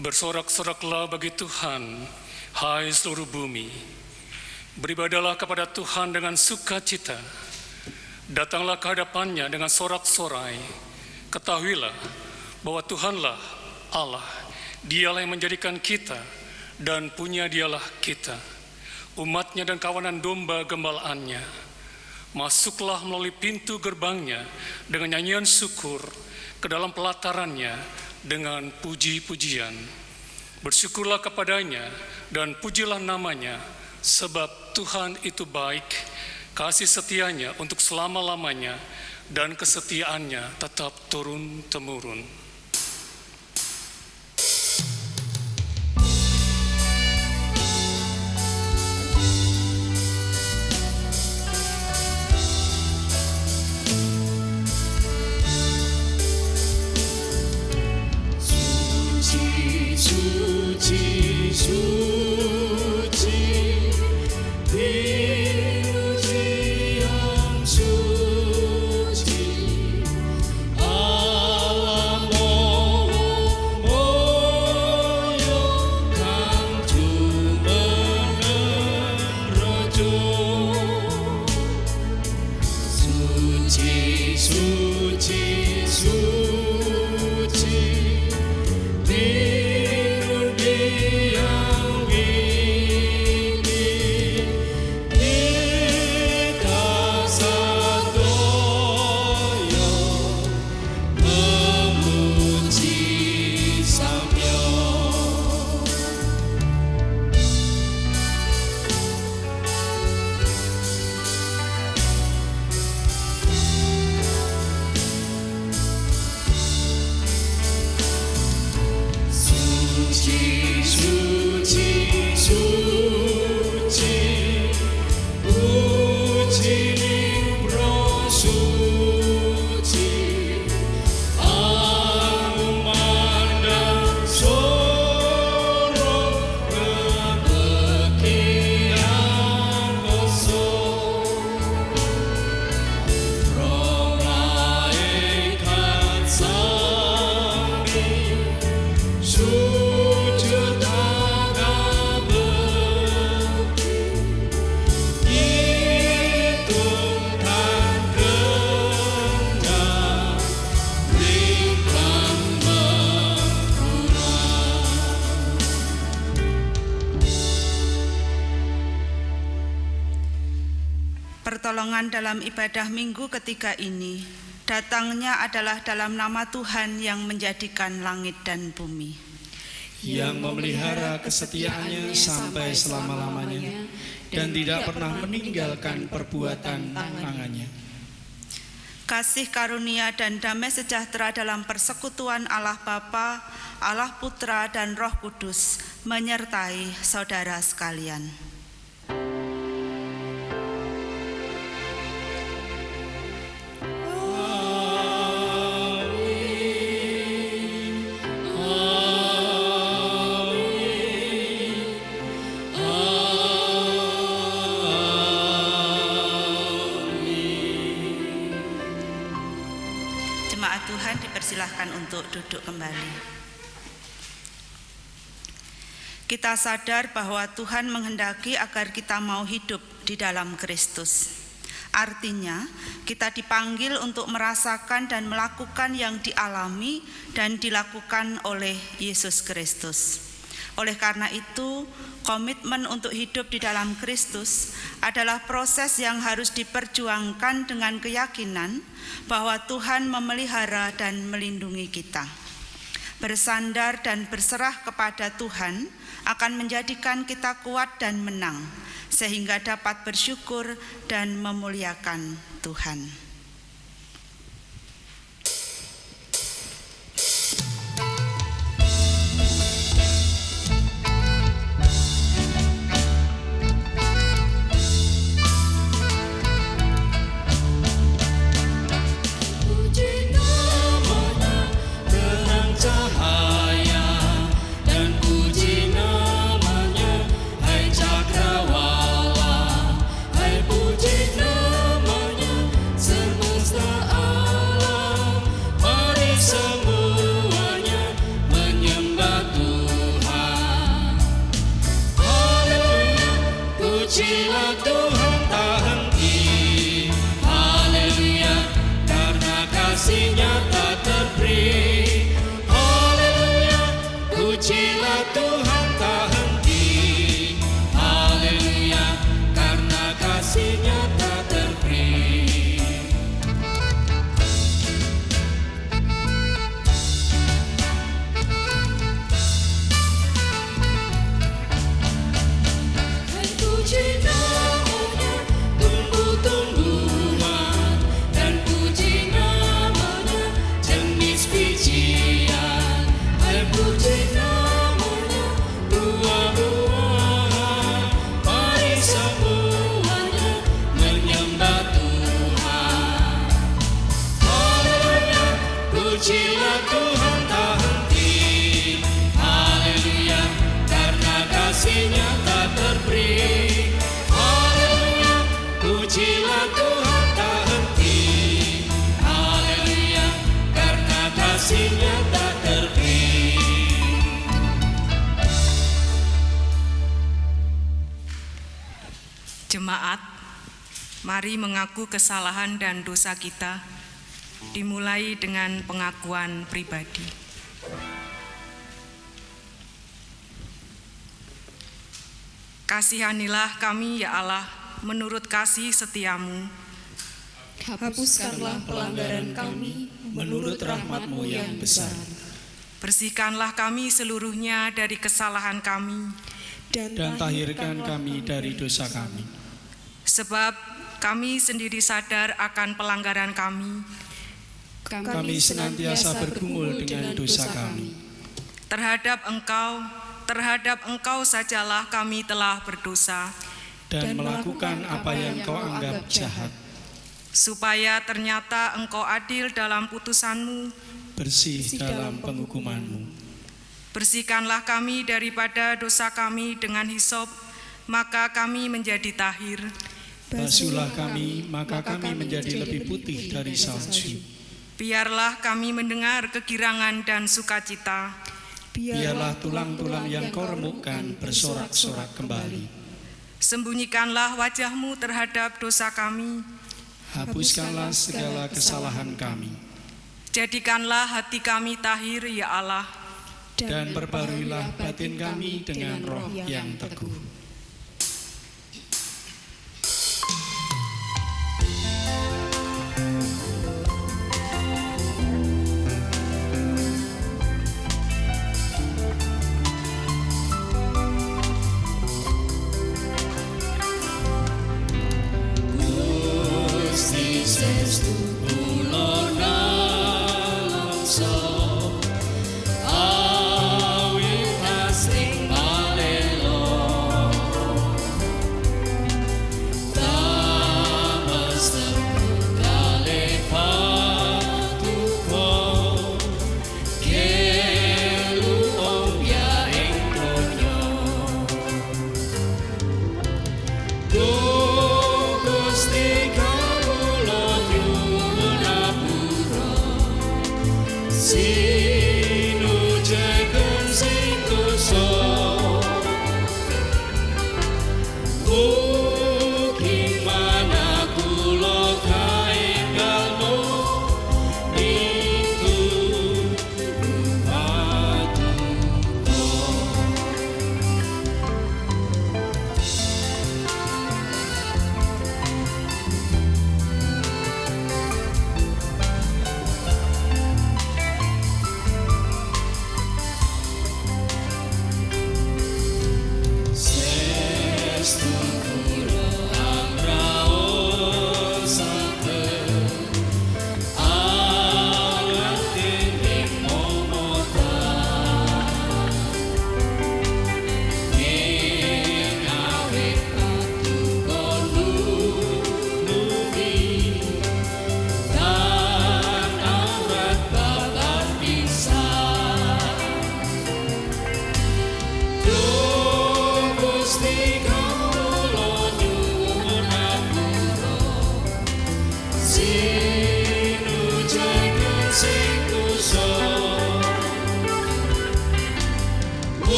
Bersorak-soraklah bagi Tuhan, hai seluruh bumi. Beribadahlah kepada Tuhan dengan sukacita. Datanglah ke hadapannya dengan sorak-sorai. Ketahuilah bahwa Tuhanlah Allah. Dialah yang menjadikan kita dan punya dialah kita, umatnya dan kawanan domba gembalaannya. Masuklah melalui pintu gerbangnya dengan nyanyian syukur, ke dalam pelatarannya dengan puji-pujian. Bersyukurlah kepadanya dan pujilah namanya, sebab Tuhan itu baik, kasih setianya untuk selama-lamanya, dan kesetiaannya tetap turun-temurun. Pertolongan dalam ibadah minggu ketiga ini, datangnya adalah dalam nama Tuhan yang menjadikan langit dan bumi, yang memelihara kesetiaannya sampai selama-lamanya dan tidak pernah meninggalkan perbuatan tangannya. Kasih karunia dan damai sejahtera dalam persekutuan Allah Bapa, Allah Putra dan Roh Kudus menyertai saudara sekalian. Jemaat Tuhan dipersilahkan untuk duduk kembali. Kita sadar bahwa Tuhan menghendaki agar kita mau hidup di dalam Kristus. Artinya, kita dipanggil untuk merasakan dan melakukan yang dialami dan dilakukan oleh Yesus Kristus. Oleh karena itu, komitmen untuk hidup di dalam Kristus adalah proses yang harus diperjuangkan dengan keyakinan bahwa Tuhan memelihara dan melindungi kita. Bersandar dan berserah kepada Tuhan akan menjadikan kita kuat dan menang, sehingga dapat bersyukur dan memuliakan Tuhan. Jemaat, mari mengaku kesalahan dan dosa kita, dimulai dengan pengakuan pribadi. Kasihanilah kami ya Allah, menurut kasih setiamu. Hapuskanlah pelanggaran kami menurut rahmat-Mu yang besar. Bersihkanlah kami seluruhnya dari kesalahan kami, dan tahirkan kami dari dosa kami. Sebab kami sendiri sadar akan pelanggaran kami. Kami senantiasa bergumul dengan dosa kami. Terhadap Engkau sajalah kami telah berdosa, dan melakukan apa yang Kau anggap jahat. Supaya ternyata Engkau adil dalam putusan-Mu, bersih dalam penghukuman-Mu. Bersihkanlah kami daripada dosa kami dengan hisop, maka kami menjadi tahir. Basuhlah kami, maka kami menjadi lebih putih dari salju. Biarlah kami mendengar kegirangan dan sukacita. Biarlah tulang-tulang yang Kau remukkan bersorak-sorak kembali. Sembunyikanlah wajah-Mu terhadap dosa kami. Hapuskanlah segala kesalahan kami. Jadikanlah hati kami tahir ya Allah, dan perbaruilah batin kami dengan roh yang teguh.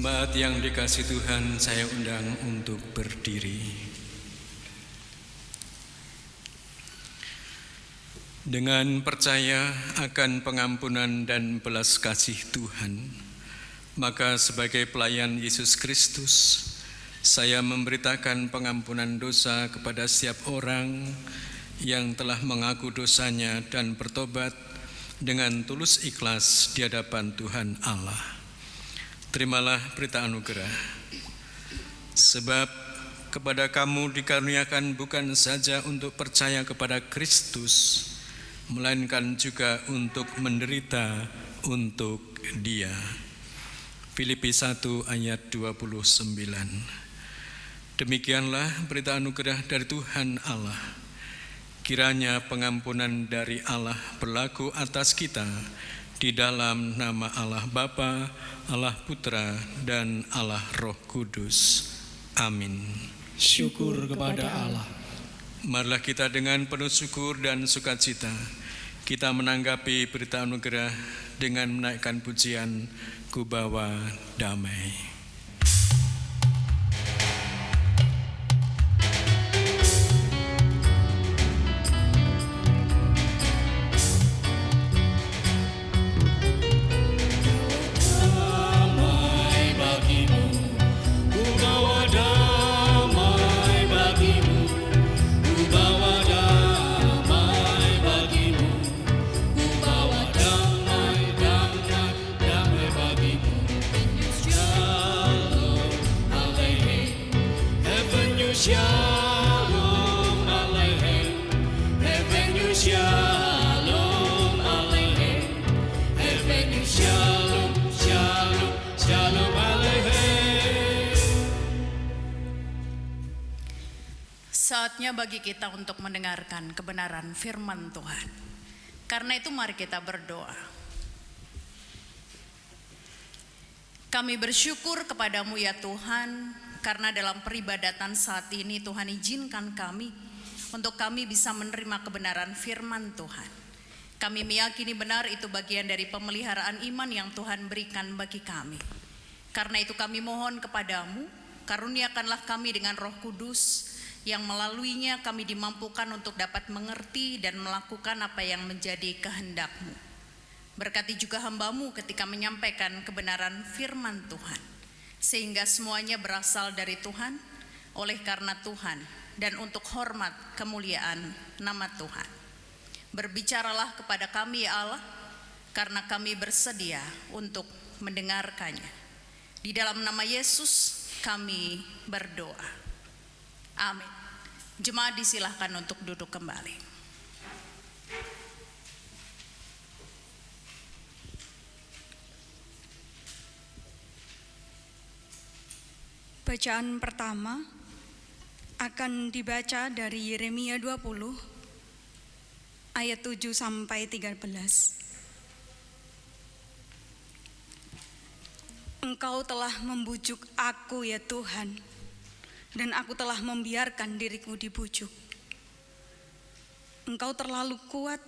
Jemaat yang dikasihi Tuhan, saya undang untuk berdiri. Dengan percaya akan pengampunan dan belas kasih Tuhan, maka sebagai pelayan Yesus Kristus, saya memberitakan pengampunan dosa kepada setiap orang yang telah mengaku dosanya dan bertobat dengan tulus ikhlas di hadapan Tuhan Allah. Terimalah berita anugerah, sebab kepada kamu dikaruniakan bukan saja untuk percaya kepada Kristus, melainkan juga untuk menderita untuk Dia. Filipi 1 ayat 29. Demikianlah berita anugerah dari Tuhan Allah. Kiranya pengampunan dari Allah berlaku atas kita di dalam nama Allah Bapa, Allah Putra, dan Allah Roh Kudus. Amin. Syukur kepada Allah. Marilah kita dengan penuh syukur dan sukacita kita menanggapi berita anugerah dengan menaikkan pujian Ku Bawa Damai. Shalom Aleichem, Heavenly Shalom Aleichem, Heavenly Shalom, Shalom, Shalom Aleichem. Saatnya bagi kita untuk mendengarkan kebenaran firman Tuhan. Karena itu mari kita berdoa. Kami bersyukur kepadamu ya Tuhan, karena dalam peribadatan saat ini Tuhan izinkan kami untuk kami bisa menerima kebenaran firman Tuhan. Kami meyakini benar itu bagian dari pemeliharaan iman yang Tuhan berikan bagi kami. Karena itu kami mohon kepadamu, karuniakanlah kami dengan Roh Kudus yang melaluinya kami dimampukan untuk dapat mengerti dan melakukan apa yang menjadi kehendak-Mu. Berkati juga hamba-Mu ketika menyampaikan kebenaran firman Tuhan, sehingga semuanya berasal dari Tuhan, oleh karena Tuhan, dan untuk hormat kemuliaan nama Tuhan. Berbicaralah kepada kami ya Allah, karena kami bersedia untuk mendengarkannya. Di dalam nama Yesus kami berdoa. Amin. Jemaat disilahkan untuk duduk kembali. Bacaan pertama akan dibaca dari Yeremia 20 ayat 7 sampai 13. Engkau telah membujuk aku ya Tuhan, dan aku telah membiarkan diriku dibujuk. Engkau terlalu kuat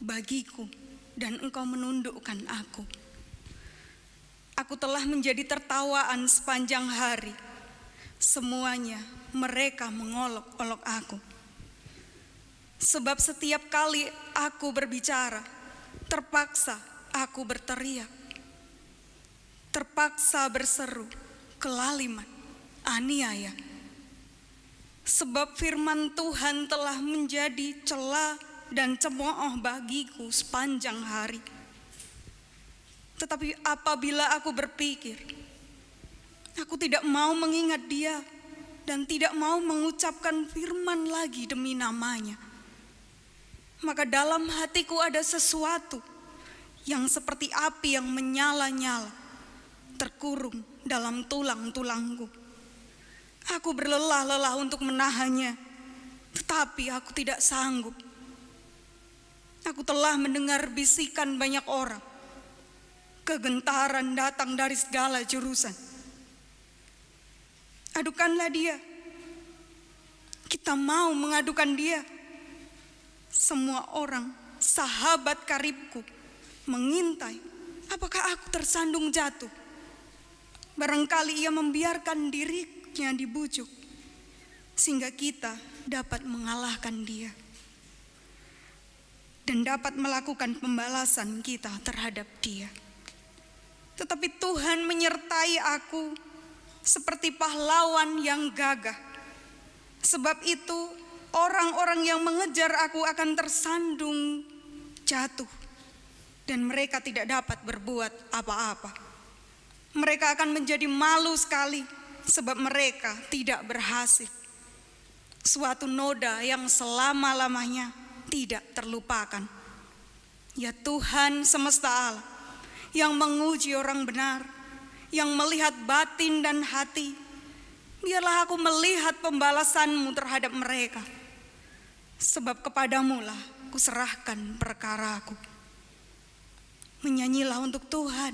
bagiku, dan engkau menundukkan aku. Aku telah menjadi tertawaan sepanjang hari. Semuanya mereka mengolok-olok aku. Sebab setiap kali aku berbicara, terpaksa aku berteriak. Terpaksa berseru, kelaliman, aniaya. Sebab firman Tuhan telah menjadi cela dan cemooh bagiku sepanjang hari. Tetapi apabila aku berpikir, aku tidak mau mengingat Dia dan tidak mau mengucapkan firman lagi demi namanya, maka dalam hatiku ada sesuatu yang seperti api yang menyala-nyala, terkurung dalam tulang-tulangku. Aku berlelah-lelah untuk menahannya, tetapi aku tidak sanggup. Aku telah mendengar bisikan banyak orang. Kegentaran datang dari segala jurusan. Adukanlah Dia. Kita mau mengadukan Dia. Semua orang, sahabat karibku, mengintai apakah aku tersandung jatuh Barangkali ia membiarkan dirinya dibujuk, sehingga kita dapat mengalahkan dia dan dapat melakukan pembalasan kita terhadap dia. Tetapi Tuhan menyertai aku seperti pahlawan yang gagah. Sebab itu orang-orang yang mengejar aku akan tersandung jatuh, dan mereka tidak dapat berbuat apa-apa. Mereka akan menjadi malu sekali sebab mereka tidak berhasil. Suatu noda yang selama-lamanya tidak terlupakan. Ya Tuhan semesta alam, yang menguji orang benar, yang melihat batin dan hati, biarlah aku melihat pembalasan-Mu terhadap mereka. Sebab kepadamu lah kuserahkan perkaraku. Menyanyilah untuk Tuhan,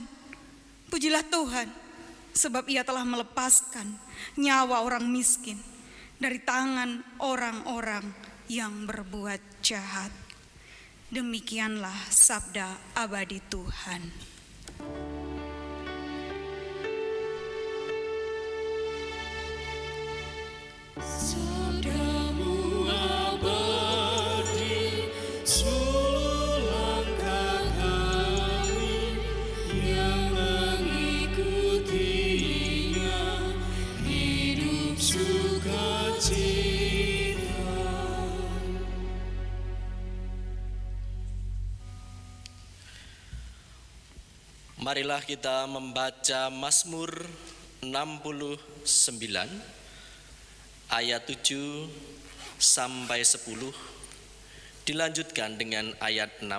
pujilah Tuhan, sebab Ia telah melepaskan nyawa orang miskin dari tangan orang-orang yang berbuat jahat. Demikianlah sabda abadi Tuhan. Sabdamu abadi, seluruh langkah kami yang mengikutinya hidup sukacita. Marilah kita membaca Mazmur 69 ayat 7 sampai 10, dilanjutkan dengan ayat 16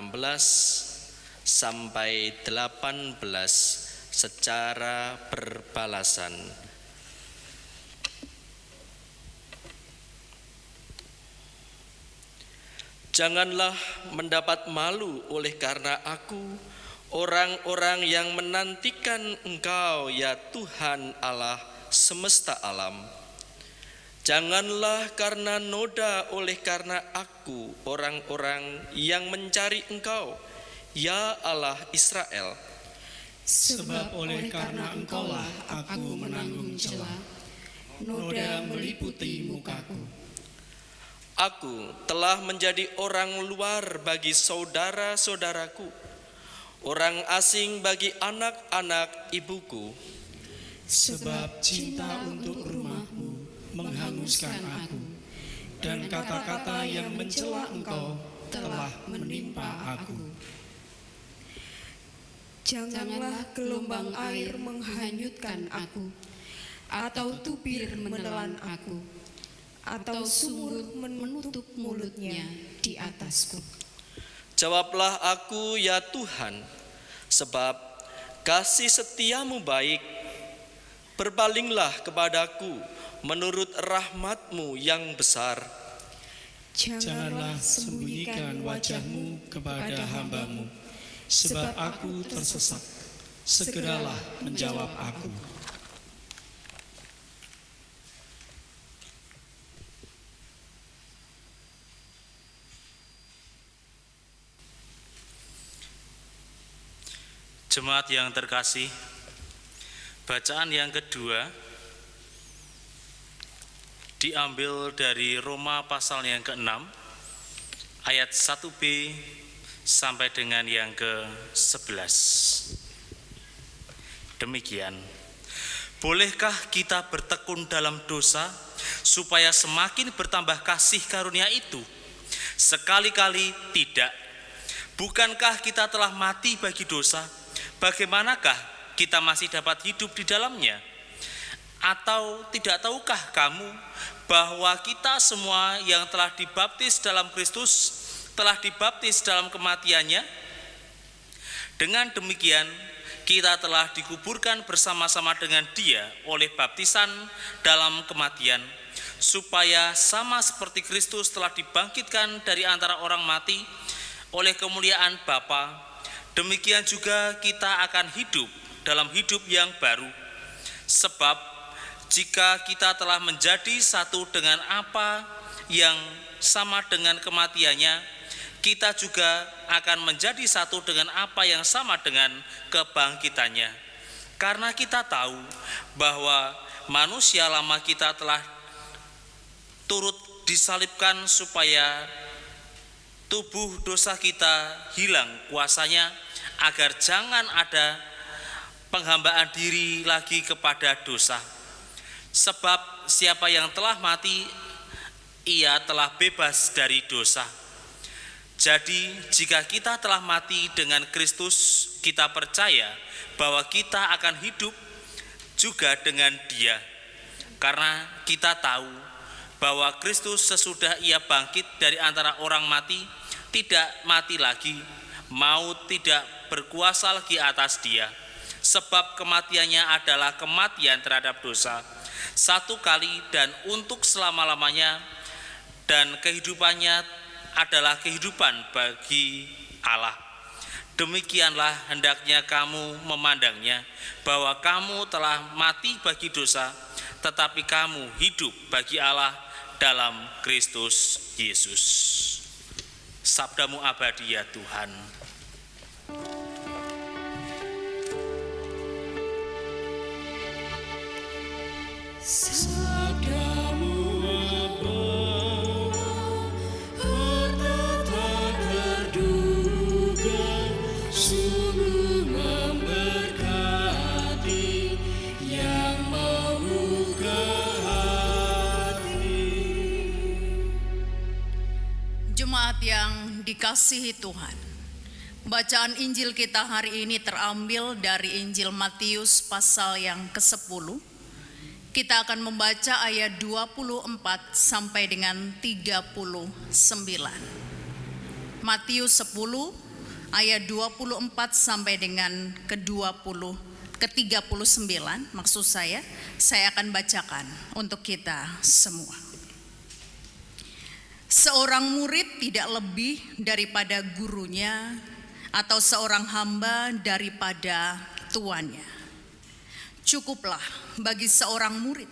sampai 18 secara berbalasan. Janganlah mendapat malu oleh karena aku, orang-orang yang menantikan Engkau, ya Tuhan Allah semesta alam. Janganlah karena noda oleh karena aku, orang-orang yang mencari Engkau, ya Allah Israel. Sebab oleh karena Engkaulah aku menanggung cela, noda meliputi mukaku. Aku telah menjadi orang luar bagi saudara-saudaraku, orang asing bagi anak-anak ibuku. Sebab cinta untuk rumah-Mu menghanguskan aku, dan kata-kata yang mencela Engkau telah menimpa aku. Janganlah gelombang air menghanyutkan aku, atau tubir menelan aku, atau sumur menutup mulutnya di atasku. Jawablah aku, ya Tuhan, sebab kasih setiamu baik. Berpalinglah kepadaku menurut rahmat-Mu yang besar. Janganlah sembunyikan wajah-Mu kepada hamba-Mu, sebab aku tersesat. Segeralah menjawab aku. Jemaat yang terkasih, bacaan yang kedua diambil dari Roma pasal yang ke-6 ayat 1b sampai dengan yang ke-11. Demikian, bolehkah kita bertekun dalam dosa supaya semakin bertambah kasih karunia itu? Sekali-kali tidak. Bukankah kita telah mati bagi dosa? Bagaimanakah kita masih dapat hidup di dalamnya? Atau tidak tahukah kamu bahwa kita semua yang telah dibaptis dalam Kristus telah dibaptis dalam kematiannya? Dengan demikian, kita telah dikuburkan bersama-sama dengan Dia oleh baptisan dalam kematian, supaya sama seperti Kristus telah dibangkitkan dari antara orang mati oleh kemuliaan Bapa, demikian juga kita akan hidup dalam hidup yang baru. Sebab jika kita telah menjadi satu dengan apa yang sama dengan kematiannya, kita juga akan menjadi satu dengan apa yang sama dengan kebangkitannya. Karena kita tahu bahwa manusia lama kita telah turut disalibkan supaya tubuh dosa kita hilang kuasanya, agar jangan ada penghambaan diri lagi kepada dosa. Sebab siapa yang telah mati, ia telah bebas dari dosa. Jadi jika kita telah mati dengan Kristus, kita percaya bahwa kita akan hidup juga dengan Dia. Karena kita tahu bahwa Kristus sesudah ia bangkit dari antara orang mati, tidak mati lagi, maut tidak berkuasa lagi atas dia. Sebab kematiannya adalah kematian terhadap dosa, satu kali dan untuk selama-lamanya, dan kehidupannya adalah kehidupan bagi Allah. Demikianlah hendaknya kamu memandangnya, bahwa kamu telah mati bagi dosa, tetapi kamu hidup bagi Allah dalam Kristus Yesus. Sabdamu abadi ya Tuhan. Sabdamu harta tak terduga, sungguh memberkati yang membuka hati. Jemaat yang dikasihi Tuhan, bacaan Injil kita hari ini terambil dari Injil Matius pasal yang ke-10. Kita akan membaca ayat 24 sampai dengan 39. Matius 10 ayat 24 sampai dengan ke-39, maksud saya akan bacakan untuk kita semua. Seorang murid tidak lebih daripada gurunya, atau seorang hamba daripada tuannya. Cukuplah bagi seorang murid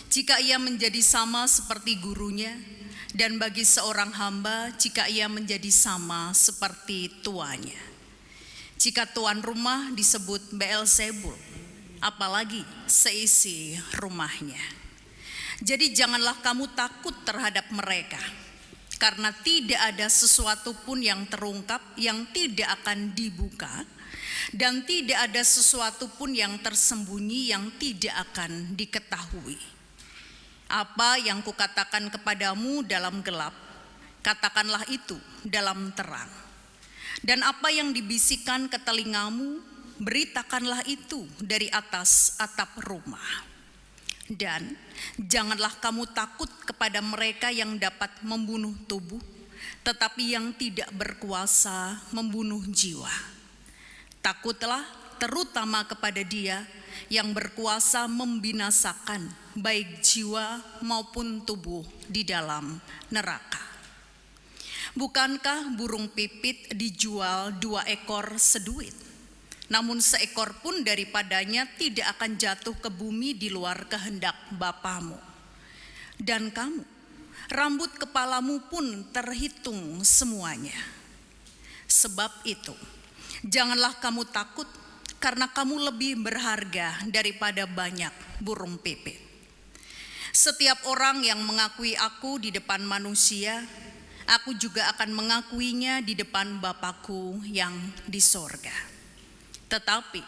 jika ia menjadi sama seperti gurunya, dan bagi seorang hamba jika ia menjadi sama seperti tuannya. Jika tuan rumah disebut Beelzebul, apalagi seisi rumahnya. Jadi janganlah kamu takut terhadap mereka, karena tidak ada sesuatu pun yang terungkap yang tidak akan dibuka, dan tidak ada sesuatu pun yang tersembunyi yang tidak akan diketahui. Apa yang kukatakan kepadamu dalam gelap, katakanlah itu dalam terang. Dan apa yang dibisikkan ke telingamu, beritakanlah itu dari atas atap rumah. Dan janganlah kamu takut kepada mereka yang dapat membunuh tubuh, tetapi yang tidak berkuasa membunuh jiwa. Takutlah terutama kepada Dia yang berkuasa membinasakan baik jiwa maupun tubuh di dalam neraka. Bukankah burung pipit dijual 2 ekor seduit? Namun seekor pun daripadanya tidak akan jatuh ke bumi di luar kehendak Bapamu. Dan kamu, rambut kepalamu pun terhitung semuanya. Sebab itu, janganlah kamu takut, karena kamu lebih berharga daripada banyak burung pipit. Setiap orang yang mengakui aku di depan manusia, aku juga akan mengakuinya di depan Bapa-Ku yang di sorga. Tetapi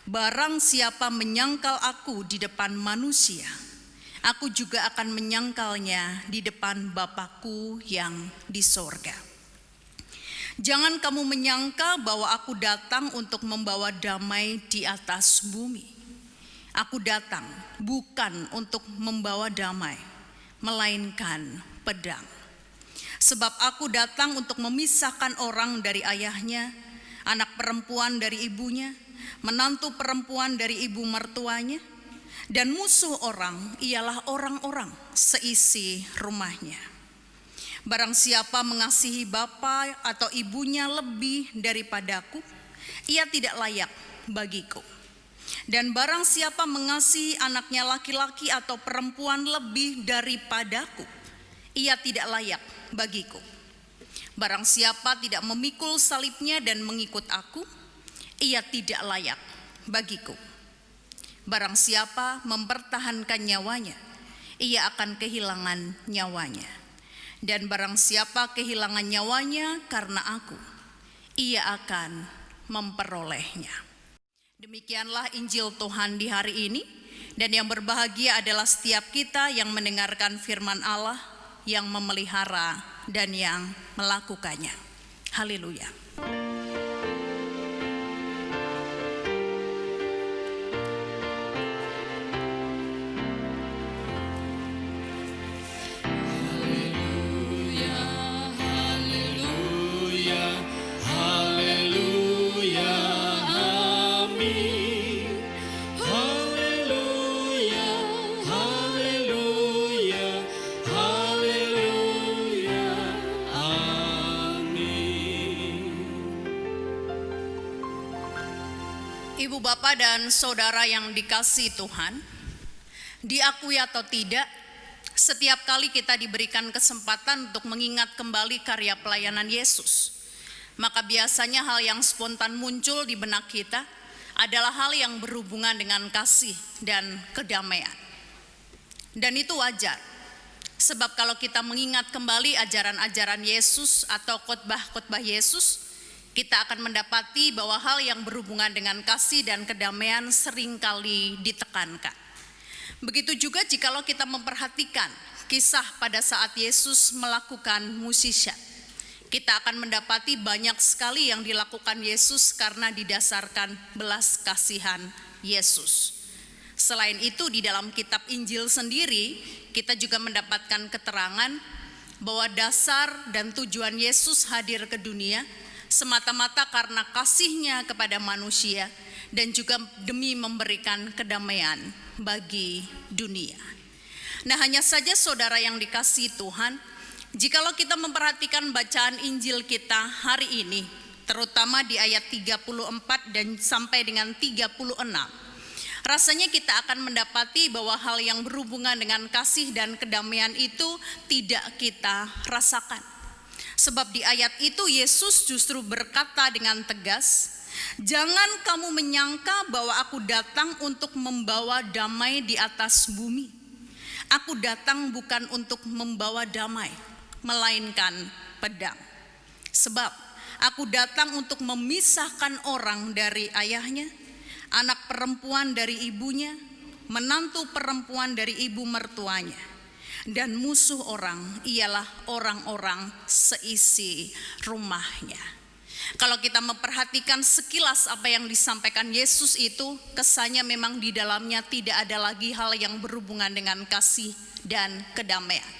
barang siapa menyangkal aku di depan manusia, aku juga akan menyangkalnya di depan Bapa-Ku yang di sorga. Jangan kamu menyangka bahwa aku datang untuk membawa damai di atas bumi. Aku datang bukan untuk membawa damai, melainkan pedang. Sebab aku datang untuk memisahkan orang dari ayahnya, anak perempuan dari ibunya, menantu perempuan dari ibu mertuanya, dan musuh orang ialah orang-orang seisi rumahnya. Barang siapa mengasihi bapa atau ibunya lebih daripadaku, ia tidak layak bagiku. Dan barang siapa mengasihi anaknya laki-laki atau perempuan lebih daripadaku, ia tidak layak bagiku. Barang siapa tidak memikul salibnya dan mengikut aku, ia tidak layak bagiku. Barang siapa mempertahankan nyawanya, ia akan kehilangan nyawanya. Dan barang siapa kehilangan nyawanya karena aku, ia akan memperolehnya. Demikianlah Injil Tuhan di hari ini, dan yang berbahagia adalah setiap kita yang mendengarkan firman Allah, yang memelihara dan yang melakukannya. Haleluya. Ibu, bapak, dan saudara yang dikasihi Tuhan, diakui atau tidak, setiap kali kita diberikan kesempatan untuk mengingat kembali karya pelayanan Yesus, maka biasanya hal yang spontan muncul di benak kita adalah hal yang berhubungan dengan kasih dan kedamaian. Dan itu wajar, sebab kalau kita mengingat kembali ajaran-ajaran Yesus atau khotbah-khotbah Yesus, kita akan mendapati bahwa hal yang berhubungan dengan kasih dan kedamaian seringkali ditekankan. Begitu juga jikalau kita memperhatikan kisah pada saat Yesus melakukan mukjizat, kita akan mendapati banyak sekali yang dilakukan Yesus karena didasarkan belas kasihan Yesus. Selain itu, di dalam kitab Injil sendiri, kita juga mendapatkan keterangan bahwa dasar dan tujuan Yesus hadir ke dunia semata-mata karena kasihnya kepada manusia dan juga demi memberikan kedamaian bagi dunia. Nah, hanya saja saudara yang dikasihi Tuhan, jikalau kita memperhatikan bacaan Injil kita hari ini, terutama di ayat 34 dan sampai dengan 36, rasanya kita akan mendapati bahwa hal yang berhubungan dengan kasih dan kedamaian itu tidak kita rasakan. Sebab di ayat itu Yesus justru berkata dengan tegas, "Jangan kamu menyangka bahwa aku datang untuk membawa damai di atas bumi. Aku datang bukan untuk membawa damai, melainkan pedang. Sebab aku datang untuk memisahkan orang dari ayahnya, anak perempuan dari ibunya, menantu perempuan dari ibu mertuanya. Dan musuh orang ialah orang-orang seisi rumahnya." Kalau kita memperhatikan sekilas apa yang disampaikan Yesus itu, kesannya memang di dalamnya tidak ada lagi hal yang berhubungan dengan kasih dan kedamaian.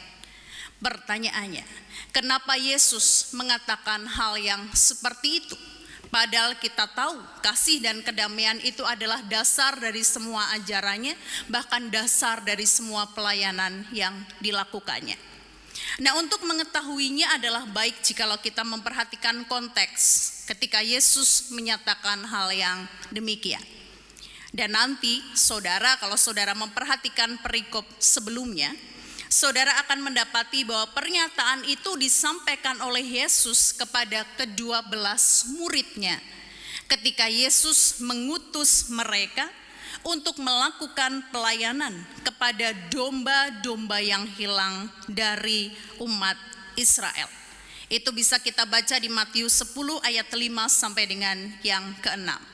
Pertanyaannya, kenapa Yesus mengatakan hal yang seperti itu? Padahal kita tahu kasih dan kedamaian itu adalah dasar dari semua ajarannya, bahkan dasar dari semua pelayanan yang dilakukannya. Nah, untuk mengetahuinya adalah baik jikalau kita memperhatikan konteks ketika Yesus menyatakan hal yang demikian. Dan nanti saudara, kalau saudara memperhatikan perikop sebelumnya, saudara akan mendapati bahwa pernyataan itu disampaikan oleh Yesus kepada ke-12 muridnya ketika Yesus mengutus mereka untuk melakukan pelayanan kepada domba-domba yang hilang dari umat Israel. Itu bisa kita baca di Matius 10 ayat 5 sampai dengan yang ke-6.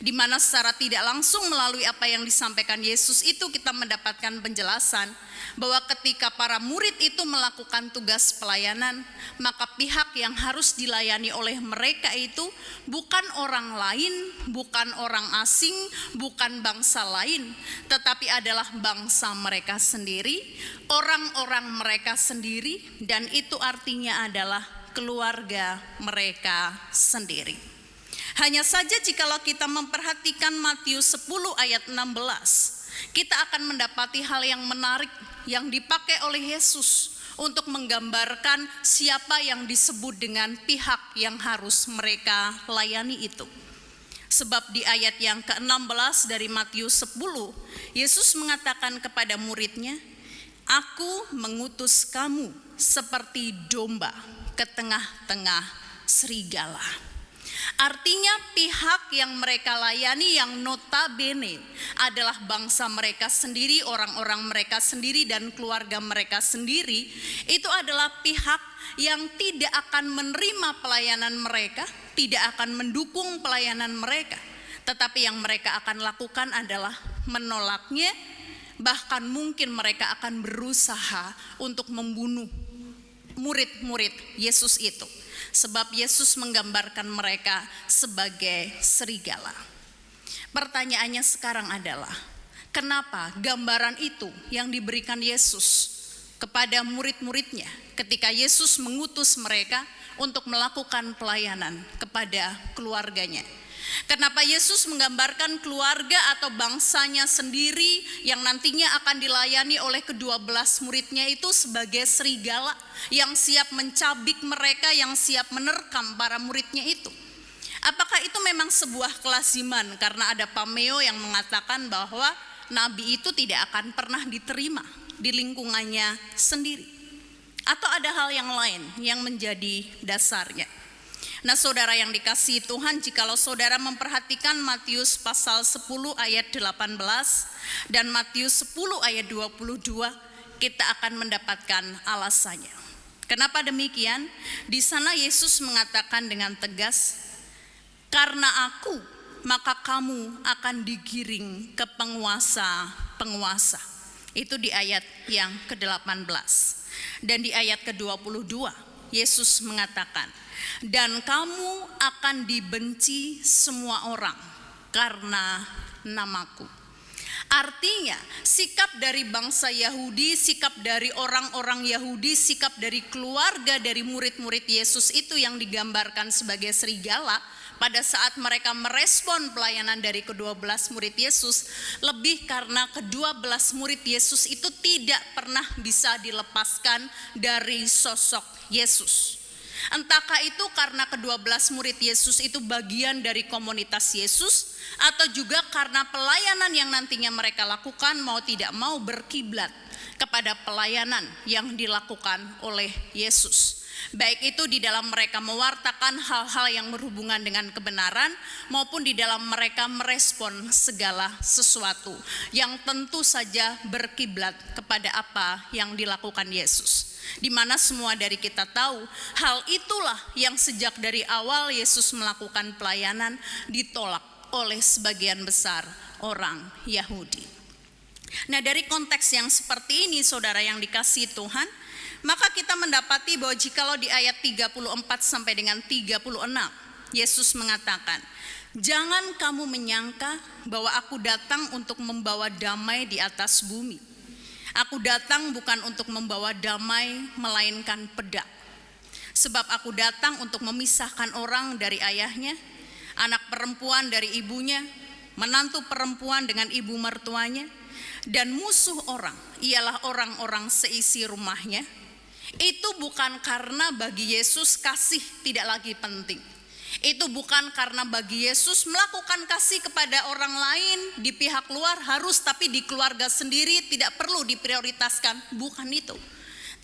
Di mana secara tidak langsung melalui apa yang disampaikan Yesus itu kita mendapatkan penjelasan bahwa ketika para murid itu melakukan tugas pelayanan, maka pihak yang harus dilayani oleh mereka itu bukan orang lain, bukan orang asing, bukan bangsa lain, tetapi adalah bangsa mereka sendiri, orang-orang mereka sendiri, dan itu artinya adalah keluarga mereka sendiri. Hanya saja jikalau kita memperhatikan Matius 10 ayat 16, kita akan mendapati hal yang menarik yang dipakai oleh Yesus untuk menggambarkan siapa yang disebut dengan pihak yang harus mereka layani itu. Sebab di ayat yang ke-16 dari Matius 10, Yesus mengatakan kepada muridnya, "Aku mengutus kamu seperti domba ke tengah-tengah serigala." Artinya pihak yang mereka layani yang notabene adalah bangsa mereka sendiri, orang-orang mereka sendiri dan keluarga mereka sendiri, itu adalah pihak yang tidak akan menerima pelayanan mereka, tidak akan mendukung pelayanan mereka. Tetapi yang mereka akan lakukan adalah menolaknya, bahkan mungkin mereka akan berusaha untuk membunuh murid-murid Yesus itu. Sebab Yesus menggambarkan mereka sebagai serigala. Pertanyaannya sekarang adalah, kenapa gambaran itu yang diberikan Yesus kepada murid-muridnya ketika Yesus mengutus mereka untuk melakukan pelayanan kepada keluarganya? Kenapa Yesus menggambarkan keluarga atau bangsanya sendiri yang nantinya akan dilayani oleh ke-12 muridnya itu sebagai serigala yang siap mencabik mereka, yang siap menerkam para muridnya itu? Apakah itu memang sebuah kelaziman karena ada pameo yang mengatakan bahwa nabi itu tidak akan pernah diterima di lingkungannya sendiri? Atau ada hal yang lain yang menjadi dasarnya? Nah, saudara yang dikasihi Tuhan, jikalau saudara memperhatikan Matius pasal 10 ayat 18 dan Matius 10 ayat 22, kita akan mendapatkan alasannya. Kenapa demikian? Di sana Yesus mengatakan dengan tegas, "Karena aku, maka kamu akan digiring ke penguasa-penguasa." Itu di ayat yang ke-18. Dan di ayat ke-22, Yesus mengatakan, "Dan kamu akan dibenci semua orang karena namaku." Artinya sikap dari bangsa Yahudi, sikap dari orang-orang Yahudi, sikap dari keluarga dari murid-murid Yesus itu yang digambarkan sebagai serigala pada saat mereka merespon pelayanan dari ke-12 murid Yesus, lebih karena ke-12 murid Yesus itu tidak pernah bisa dilepaskan dari sosok Yesus. Entahkah itu karena ke-12 murid Yesus itu bagian dari komunitas Yesus, atau juga karena pelayanan yang nantinya mereka lakukan mau tidak mau berkiblat kepada pelayanan yang dilakukan oleh Yesus. Baik itu di dalam mereka mewartakan hal-hal yang berhubungan dengan kebenaran, maupun di dalam mereka merespon segala sesuatu yang tentu saja berkiblat kepada apa yang dilakukan Yesus. Di mana semua dari kita tahu hal itulah yang sejak dari awal Yesus melakukan pelayanan ditolak oleh sebagian besar orang Yahudi. Nah, dari konteks yang seperti ini, saudara yang dikasihi Tuhan, maka kita mendapati bahwa jikalau di ayat 34 sampai dengan 36, Yesus mengatakan, "Jangan kamu menyangka bahwa aku datang untuk membawa damai di atas bumi. Aku datang bukan untuk membawa damai, melainkan pedang. Sebab aku datang untuk memisahkan orang dari ayahnya, anak perempuan dari ibunya, menantu perempuan dengan ibu mertuanya, dan musuh orang ialah orang-orang seisi rumahnya." Itu bukan karena bagi Yesus kasih tidak lagi penting. Itu bukan karena bagi Yesus melakukan kasih kepada orang lain di pihak luar harus, tapi di keluarga sendiri tidak perlu diprioritaskan. Bukan itu.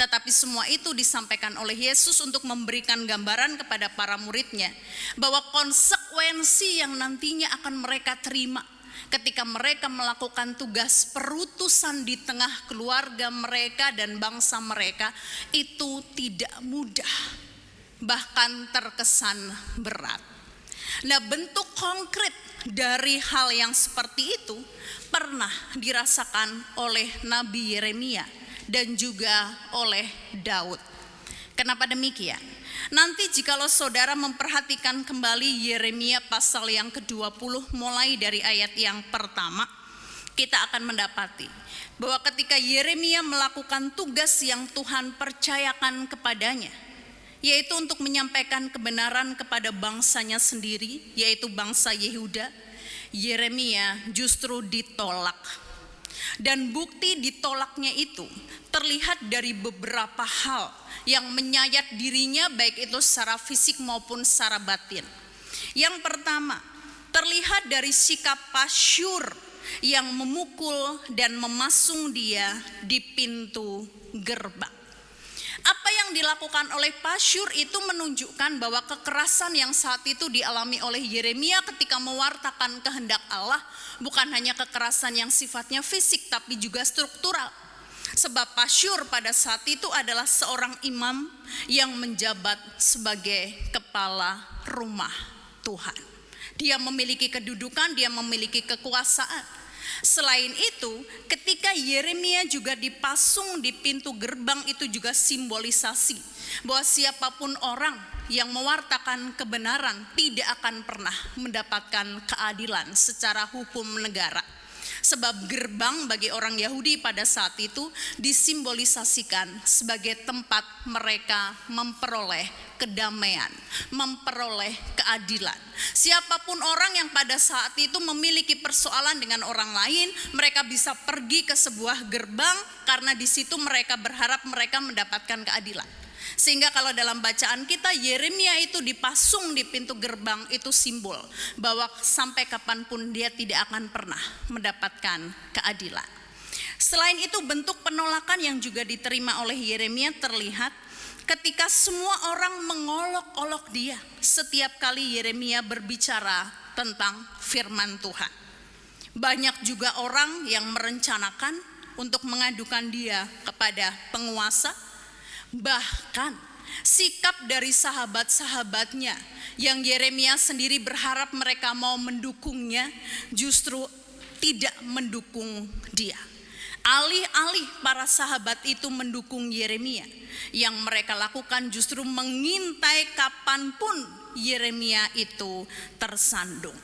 Tetapi semua itu disampaikan oleh Yesus untuk memberikan gambaran kepada para muridnya bahwa konsekuensi yang nantinya akan mereka terima ketika mereka melakukan tugas perutusan di tengah keluarga mereka dan bangsa mereka itu tidak mudah, bahkan terkesan berat. Nah, bentuk konkret dari hal yang seperti itu pernah dirasakan oleh Nabi Yeremia dan juga oleh Daud. Kenapa demikian? Nanti jikalau saudara memperhatikan kembali Yeremia pasal yang ke-20 mulai dari ayat yang pertama, kita akan mendapati bahwa ketika Yeremia melakukan tugas yang Tuhan percayakan kepadanya, yaitu untuk menyampaikan kebenaran kepada bangsanya sendiri, yaitu bangsa Yehuda, Yeremia justru ditolak. Dan bukti ditolaknya itu terlihat dari beberapa hal yang menyayat dirinya, baik itu secara fisik maupun secara batin. Yang pertama, terlihat dari sikap Pasyur yang memukul dan memasung dia di pintu gerbang. Apa yang yang dilakukan oleh Pasyur itu menunjukkan bahwa kekerasan yang saat itu dialami oleh Yeremia ketika mewartakan kehendak Allah bukan hanya kekerasan yang sifatnya fisik tapi juga struktural. Sebab Pasyur pada saat itu adalah seorang imam yang menjabat sebagai kepala rumah Tuhan. Dia memiliki kedudukan, dia memiliki kekuasaan. Selain itu, ketika Yeremia juga dipasung di pintu gerbang, itu juga simbolisasi bahwa siapapun orang yang mewartakan kebenaran tidak akan pernah mendapatkan keadilan secara hukum negara. Sebab gerbang bagi orang Yahudi pada saat itu disimbolisasikan sebagai tempat mereka memperoleh kedamaian, memperoleh keadilan. Siapapun orang yang pada saat itu memiliki persoalan dengan orang lain, mereka bisa pergi ke sebuah gerbang karena di situ mereka berharap mereka mendapatkan keadilan. Sehingga kalau dalam bacaan kita, Yeremia itu dipasung di pintu gerbang, itu simbol bahwa sampai kapanpun dia tidak akan pernah mendapatkan keadilan. Selain itu, bentuk penolakan yang juga diterima oleh Yeremia terlihat ketika semua orang mengolok-olok dia setiap kali Yeremia berbicara tentang firman Tuhan. Banyak juga orang yang merencanakan untuk mengadukan dia kepada penguasa. Bahkan sikap dari sahabat-sahabatnya yang Yeremia sendiri berharap mereka mau mendukungnya justru tidak mendukung dia. Alih-alih para sahabat itu mendukung Yeremia, yang mereka lakukan justru mengintai kapanpun Yeremia itu tersandung.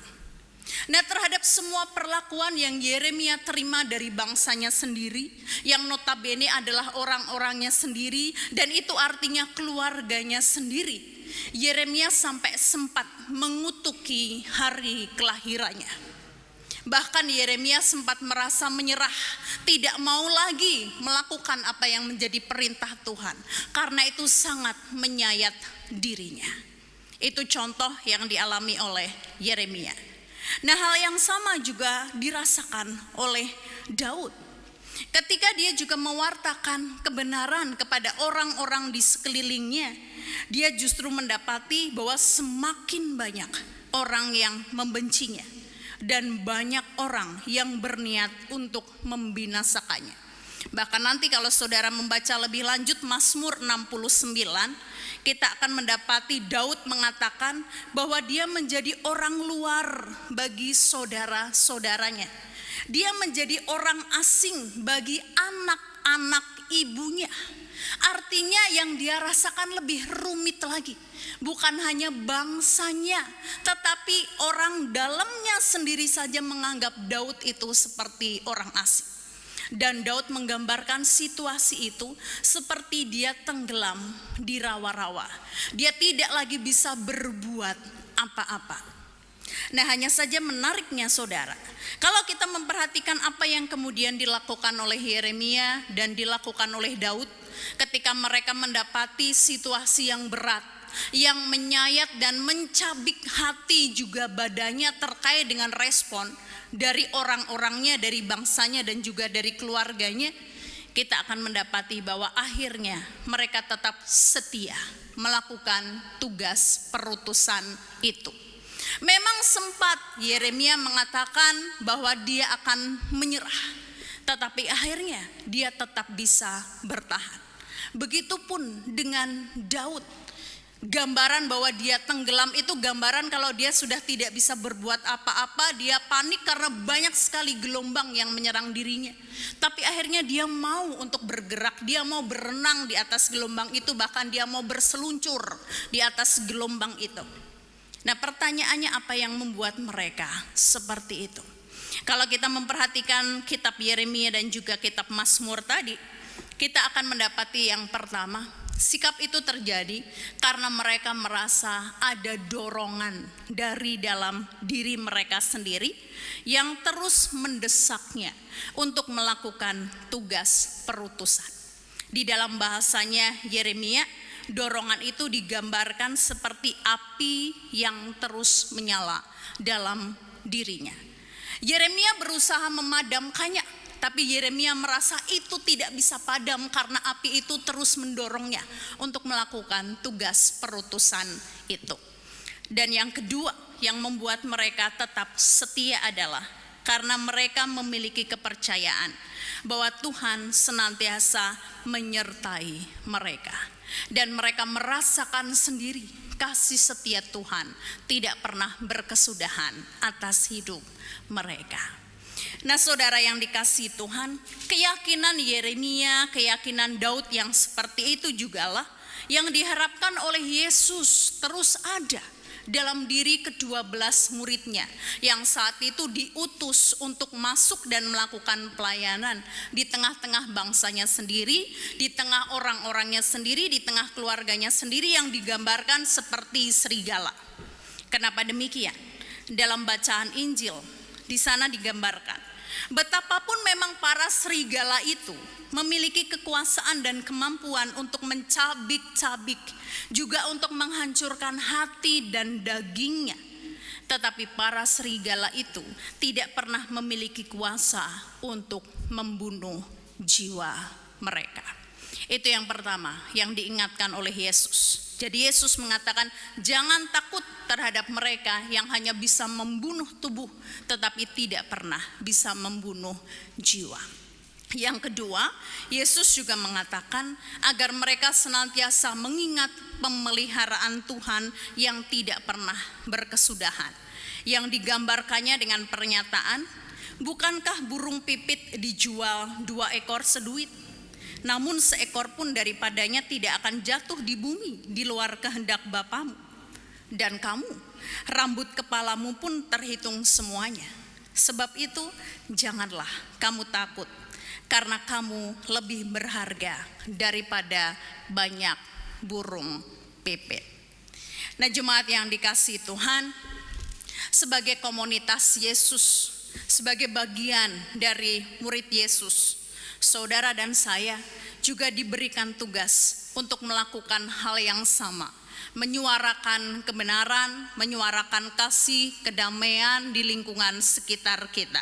Nah, terhadap semua perlakuan yang Yeremia terima dari bangsanya sendiri, yang notabene adalah orang-orangnya sendiri, dan itu artinya keluarganya sendiri, Yeremia sampai sempat mengutuki hari kelahirannya. Bahkan Yeremia sempat merasa menyerah, tidak mau lagi melakukan apa yang menjadi perintah Tuhan, karena itu sangat menyayat dirinya. Itu contoh yang dialami oleh Yeremia. Nah, hal yang sama juga dirasakan oleh Daud. Ketika dia juga mewartakan kebenaran kepada orang-orang di sekelilingnya, dia justru mendapati bahwa semakin banyak orang yang membencinya dan banyak orang yang berniat untuk membinasakannya. Bahkan nanti kalau saudara membaca lebih lanjut Mazmur 69, kita akan mendapati Daud mengatakan bahwa dia menjadi orang luar bagi saudara-saudaranya. Dia menjadi orang asing bagi anak-anak ibunya. Artinya yang dia rasakan lebih rumit lagi. Bukan hanya bangsanya, tetapi orang dalamnya sendiri saja menganggap Daud itu seperti orang asing. Dan Daud menggambarkan situasi itu seperti dia tenggelam di rawa-rawa. Dia tidak lagi bisa berbuat apa-apa. Nah, hanya saja menariknya saudara, kalau kita memperhatikan apa yang kemudian dilakukan oleh Yeremia dan dilakukan oleh Daud ketika mereka mendapati situasi yang berat, yang menyayat dan mencabik hati juga badannya terkait dengan respon dari orang-orangnya, dari bangsanya dan juga dari keluarganya, kita akan mendapati bahwa akhirnya mereka tetap setia melakukan tugas perutusan itu. Memang sempat Yeremia mengatakan bahwa dia akan menyerah, tetapi akhirnya dia tetap bisa bertahan. Begitupun dengan Daud. Gambaran bahwa dia tenggelam itu gambaran kalau dia sudah tidak bisa berbuat apa-apa, dia panik karena banyak sekali gelombang yang menyerang dirinya. Tapi akhirnya dia mau untuk bergerak, dia mau berenang di atas gelombang itu, bahkan dia mau berseluncur di atas gelombang itu. Nah, pertanyaannya apa yang membuat mereka seperti itu? Kalau kita memperhatikan kitab Yeremia dan juga kitab Mazmur tadi, kita akan mendapati yang pertama, sikap itu terjadi karena mereka merasa ada dorongan dari dalam diri mereka sendiri yang terus mendesaknya untuk melakukan tugas perutusan. Di dalam bahasanya Yeremia, dorongan itu digambarkan seperti api yang terus menyala dalam dirinya. Yeremia berusaha memadamkannya, Tapi Yeremia merasa itu tidak bisa padam karena api itu terus mendorongnya untuk melakukan tugas perutusan itu. Dan yang kedua yang membuat mereka tetap setia adalah karena mereka memiliki kepercayaan bahwa Tuhan senantiasa menyertai mereka. Dan mereka merasakan sendiri kasih setia Tuhan tidak pernah berkesudahan atas hidup mereka. Nah, saudara yang dikasihi Tuhan, keyakinan Yeremia, keyakinan Daud yang seperti itu jugalah yang diharapkan oleh Yesus terus ada dalam diri ke-12 muridnya yang saat itu diutus untuk masuk dan melakukan pelayanan di tengah-tengah bangsanya sendiri, di tengah orang-orangnya sendiri, di tengah keluarganya sendiri yang digambarkan seperti serigala. Kenapa demikian? Dalam bacaan Injil di sana digambarkan betapapun memang para serigala itu memiliki kekuasaan dan kemampuan untuk mencabik-cabik, juga untuk menghancurkan hati dan dagingnya. Tetapi para serigala itu tidak pernah memiliki kuasa untuk membunuh jiwa mereka. Itu yang pertama yang diingatkan oleh Yesus. Jadi Yesus mengatakan jangan takut terhadap mereka yang hanya bisa membunuh tubuh tetapi tidak pernah bisa membunuh jiwa. Yang kedua, Yesus juga mengatakan agar mereka senantiasa mengingat pemeliharaan Tuhan yang tidak pernah berkesudahan. Yang digambarkannya dengan pernyataan, bukankah burung pipit dijual 2 ekor seduit? Namun seekor pun daripadanya tidak akan jatuh di bumi di luar kehendak Bapamu. Dan kamu, rambut kepalamu pun terhitung semuanya. Sebab itu janganlah kamu takut, karena kamu lebih berharga daripada banyak burung pipit. Nah, jemaat yang dikasihi Tuhan, sebagai komunitas Yesus, sebagai bagian dari murid Yesus, saudara dan saya juga diberikan tugas untuk melakukan hal yang sama, menyuarakan kebenaran, menyuarakan kasih, kedamaian di lingkungan sekitar kita.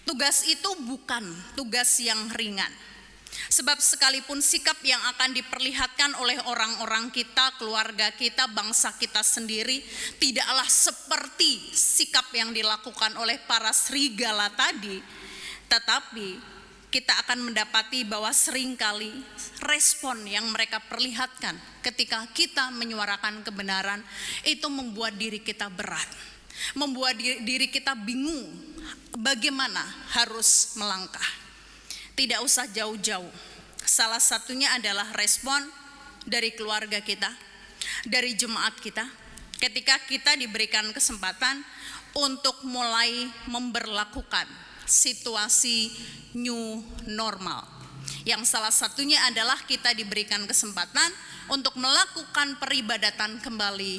Tugas itu bukan tugas yang ringan. Sebab sekalipun sikap yang akan diperlihatkan oleh orang-orang kita, keluarga kita, bangsa kita sendiri tidaklah seperti sikap yang dilakukan oleh para serigala tadi, tetapi kita akan mendapati bahwa seringkali respon yang mereka perlihatkan ketika kita menyuarakan kebenaran itu membuat diri kita berat, membuat diri kita bingung bagaimana harus melangkah. Tidak usah jauh-jauh, salah satunya adalah respon dari keluarga kita, dari jemaat kita, ketika kita diberikan kesempatan untuk mulai memberlakukan situasi new normal, yang salah satunya adalah kita diberikan kesempatan untuk melakukan peribadatan kembali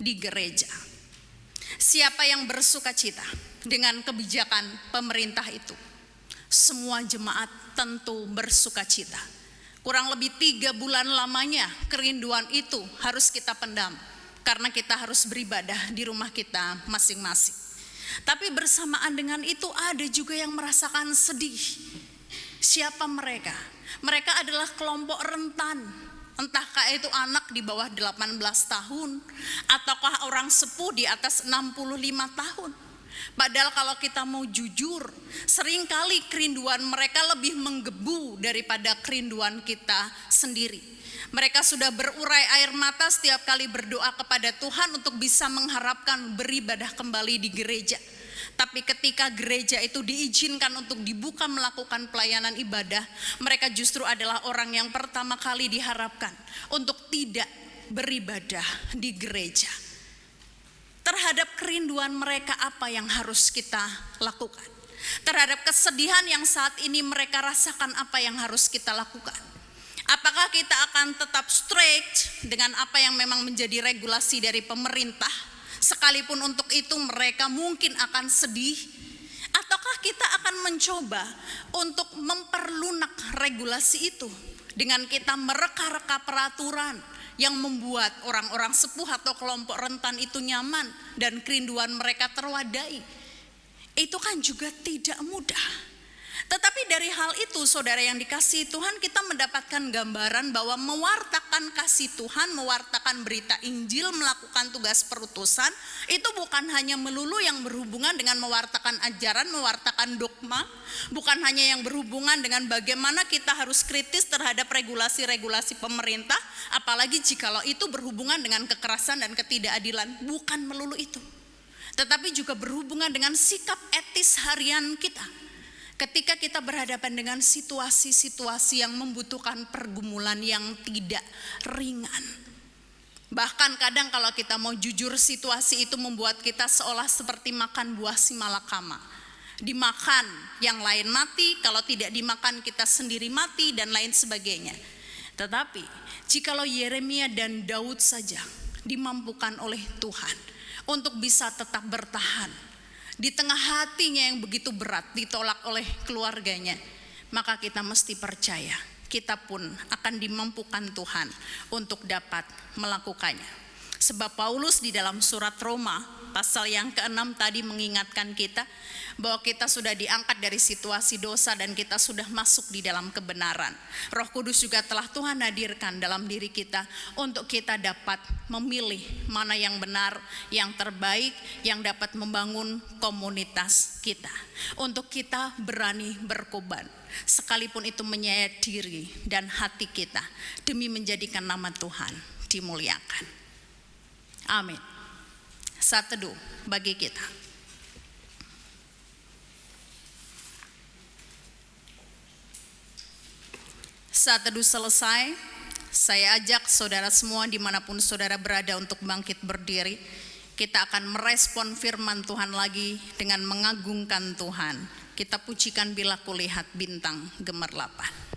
di gereja. Siapa yang bersuka cita dengan kebijakan pemerintah itu? Semua jemaat tentu bersuka cita. Kurang lebih 3 bulan lamanya kerinduan itu harus kita pendam, karena kita harus beribadah di rumah kita masing-masing. Tapi bersamaan dengan itu ada juga yang merasakan sedih. Siapa mereka? Mereka adalah kelompok rentan. Entahkah itu anak di bawah 18 tahun ataukah orang sepuh di atas 65 tahun. Padahal kalau kita mau jujur, seringkali kerinduan mereka lebih menggebu daripada kerinduan kita sendiri. Mereka sudah berurai air mata setiap kali berdoa kepada Tuhan untuk bisa mengharapkan beribadah kembali di gereja. Tapi ketika gereja itu diizinkan untuk dibuka melakukan pelayanan ibadah, mereka justru adalah orang yang pertama kali diharapkan untuk tidak beribadah di gereja. Terhadap kerinduan mereka, apa yang harus kita lakukan? Terhadap kesedihan yang saat ini mereka rasakan, apa yang harus kita lakukan? Apakah kita akan tetap strict dengan apa yang memang menjadi regulasi dari pemerintah, sekalipun untuk itu mereka mungkin akan sedih? Ataukah kita akan mencoba untuk memperlunak regulasi itu dengan kita mereka-reka peraturan yang membuat orang-orang sepuh atau kelompok rentan itu nyaman dan kerinduan mereka terwadai? Itu kan juga tidak mudah. Tetapi dari hal itu, saudara yang dikasihi Tuhan, kita mendapatkan gambaran bahwa mewartakan kasih Tuhan, mewartakan berita Injil, melakukan tugas perutusan, itu bukan hanya melulu yang berhubungan dengan mewartakan ajaran, mewartakan dogma, bukan hanya yang berhubungan dengan bagaimana kita harus kritis terhadap regulasi-regulasi pemerintah, apalagi jikalau itu berhubungan dengan kekerasan dan ketidakadilan, bukan melulu itu. Tetapi juga berhubungan dengan sikap etis harian kita. Ketika kita berhadapan dengan situasi-situasi yang membutuhkan pergumulan yang tidak ringan. Bahkan kadang kalau kita mau jujur, situasi itu membuat kita seolah seperti makan buah si malakama. Dimakan, yang lain mati, kalau tidak dimakan kita sendiri mati, dan lain sebagainya. Tetapi jikalau Yeremia dan Daud saja dimampukan oleh Tuhan untuk bisa tetap bertahan di tengah hatinya yang begitu berat, ditolak oleh keluarganya, maka kita mesti percaya kita pun akan dimampukan Tuhan untuk dapat melakukannya. Sebab Paulus di dalam surat Roma pasal yang ke-6 tadi mengingatkan kita bahwa kita sudah diangkat dari situasi dosa dan kita sudah masuk di dalam kebenaran. Roh Kudus juga telah Tuhan hadirkan dalam diri kita untuk kita dapat memilih mana yang benar, yang terbaik, yang dapat membangun komunitas kita. Untuk kita berani berkorban, sekalipun itu menyayat diri dan hati kita demi menjadikan nama Tuhan dimuliakan. Amin. Saat teduh bagi kita. Saat teduh selesai, saya ajak saudara semua dimanapun saudara berada untuk bangkit berdiri. Kita akan merespon firman Tuhan lagi dengan mengagungkan Tuhan. Kita pujikan Bila Kulihat bintang gemerlapan.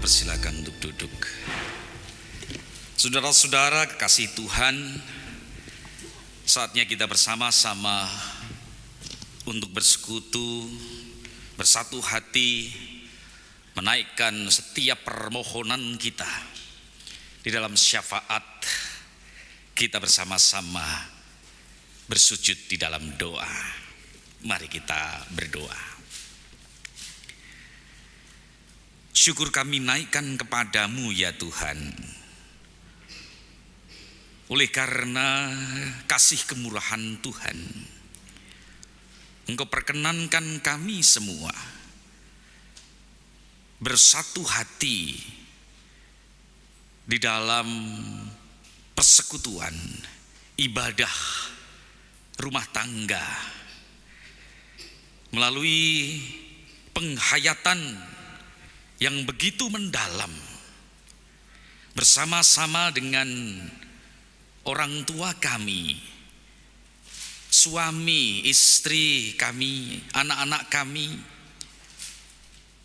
Persilakan untuk duduk. Saudara-saudara kekasih Tuhan, saatnya kita bersama-sama untuk bersekutu, bersatu hati, menaikkan setiap permohonan kita di dalam syafaat. Kita bersama-sama bersujud di dalam doa. Mari kita berdoa. Syukur kami naikkan kepadamu ya Tuhan, oleh karena kasih kemurahan Tuhan, Engkau perkenankan kami semua bersatu hati di dalam persekutuan, ibadah, rumah tangga, melalui penghayatan yang begitu mendalam, bersama-sama dengan orang tua kami, suami, istri kami, anak-anak kami,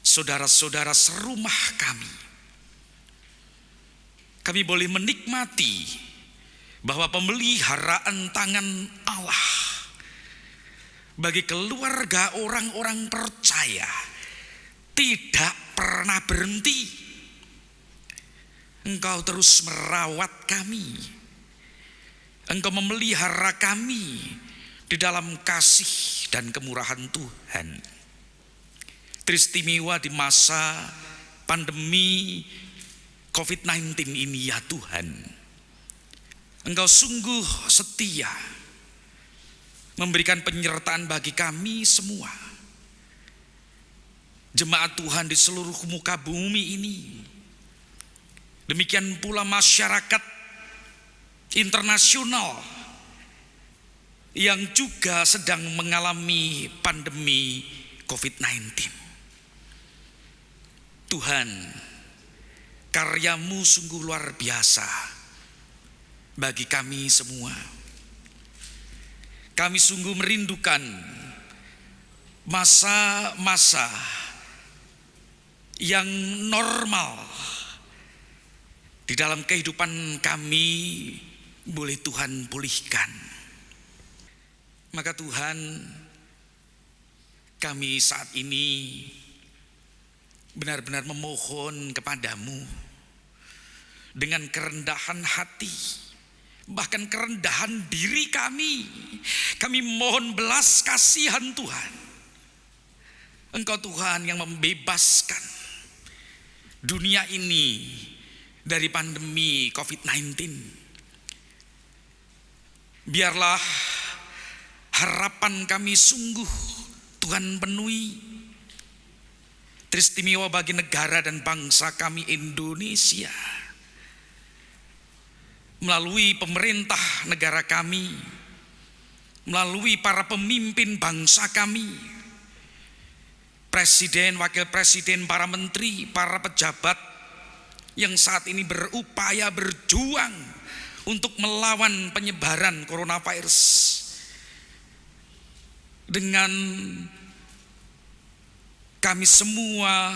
saudara-saudara serumah kami. Kami boleh menikmati bahwa pemeliharaan tangan Allah bagi keluarga orang-orang percaya tidak pernah berhenti. Engkau terus merawat kami, Engkau memelihara kami di dalam kasih dan kemurahan Tuhan. Teristimewa di masa pandemi COVID-19 ini ya Tuhan, Engkau sungguh setia memberikan penyertaan bagi kami semua, jemaat Tuhan di seluruh muka bumi ini. Demikian pula masyarakat internasional yang juga sedang mengalami pandemi COVID-19. Tuhan, karyamu sungguh luar biasa bagi kami semua. Kami sungguh merindukan masa-masa yang normal di dalam kehidupan kami boleh Tuhan pulihkan. Maka Tuhan, kami saat ini benar-benar memohon kepadamu dengan kerendahan hati, bahkan kerendahan diri kami. Kami mohon belas kasihan Tuhan. Engkau Tuhan yang membebaskan dunia ini dari pandemi COVID-19. Biarlah harapan kami sungguh Tuhan penuhi. Teristimewa bagi negara dan bangsa kami Indonesia, melalui pemerintah negara kami, melalui para pemimpin bangsa kami, presiden, wakil presiden, para menteri, para pejabat yang saat ini berupaya berjuang untuk melawan penyebaran coronavirus. Dengan kami semua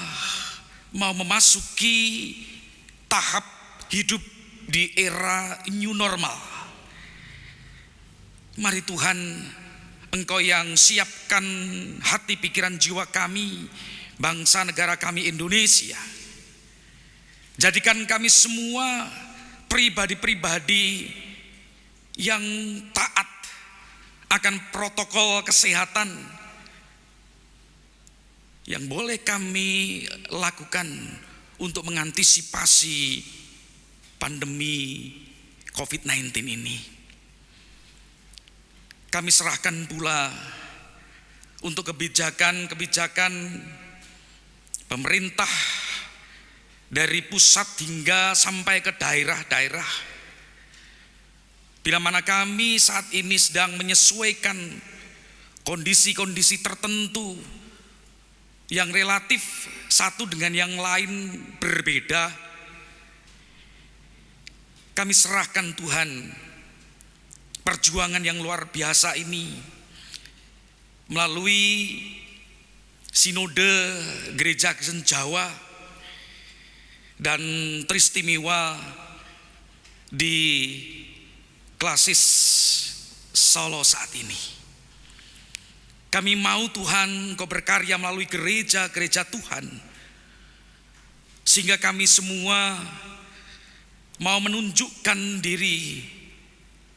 mau memasuki tahap hidup di era new normal. Mari Tuhan, Engkau yang siapkan hati, pikiran, jiwa kami, bangsa negara kami Indonesia. Jadikan kami semua pribadi-pribadi yang taat akan protokol kesehatan yang boleh kami lakukan untuk mengantisipasi pandemi COVID-19 ini. Kami serahkan pula untuk kebijakan-kebijakan pemerintah dari pusat hingga sampai ke daerah-daerah. Bila mana kami saat ini sedang menyesuaikan kondisi-kondisi tertentu yang relatif satu dengan yang lain berbeda, kami serahkan Tuhan perjuangan yang luar biasa ini melalui Sinode Gereja Kristen Jawa dan teristimewa di Klasis Solo saat ini. Kami mau Tuhan Engkau berkarya melalui gereja-gereja Tuhan, sehingga kami semua mau menunjukkan diri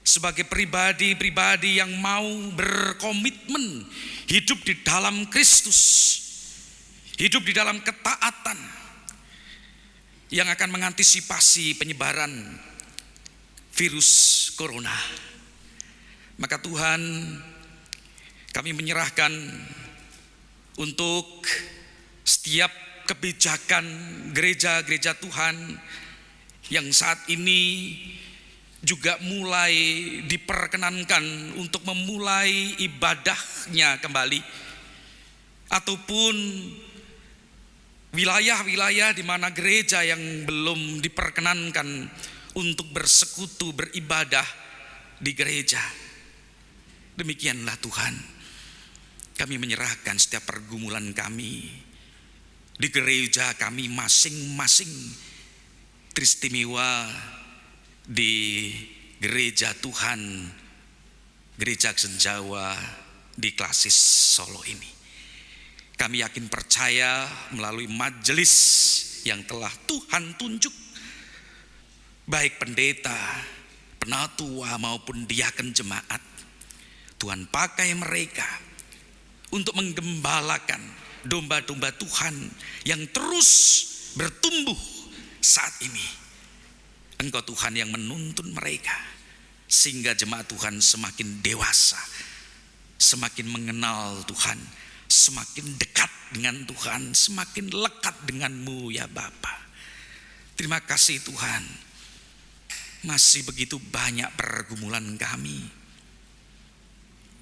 sebagai pribadi-pribadi yang mau berkomitmen hidup di dalam Kristus, hidup di dalam ketaatan yang akan mengantisipasi penyebaran virus corona. Maka Tuhan, kami menyerahkan untuk setiap kebijakan gereja-gereja Tuhan yang saat ini juga mulai diperkenankan untuk memulai ibadahnya kembali, ataupun wilayah-wilayah di mana gereja yang belum diperkenankan untuk bersekutu beribadah di gereja. Demikianlah Tuhan, kami menyerahkan setiap pergumulan kami di gereja kami masing-masing, teristimewa di gereja Tuhan, Gereja Senjawa di Klasis Solo ini. Kami yakin percaya melalui majelis yang telah Tuhan tunjuk, baik pendeta, penatua maupun diaken jemaat, Tuhan pakai mereka untuk menggembalakan domba-domba Tuhan yang terus bertumbuh saat ini. Engkau Tuhan yang menuntun mereka, sehingga jemaat Tuhan semakin dewasa, semakin mengenal Tuhan, semakin dekat dengan Tuhan, semakin lekat denganmu ya Bapa. Terima kasih Tuhan. Masih begitu banyak pergumulan kami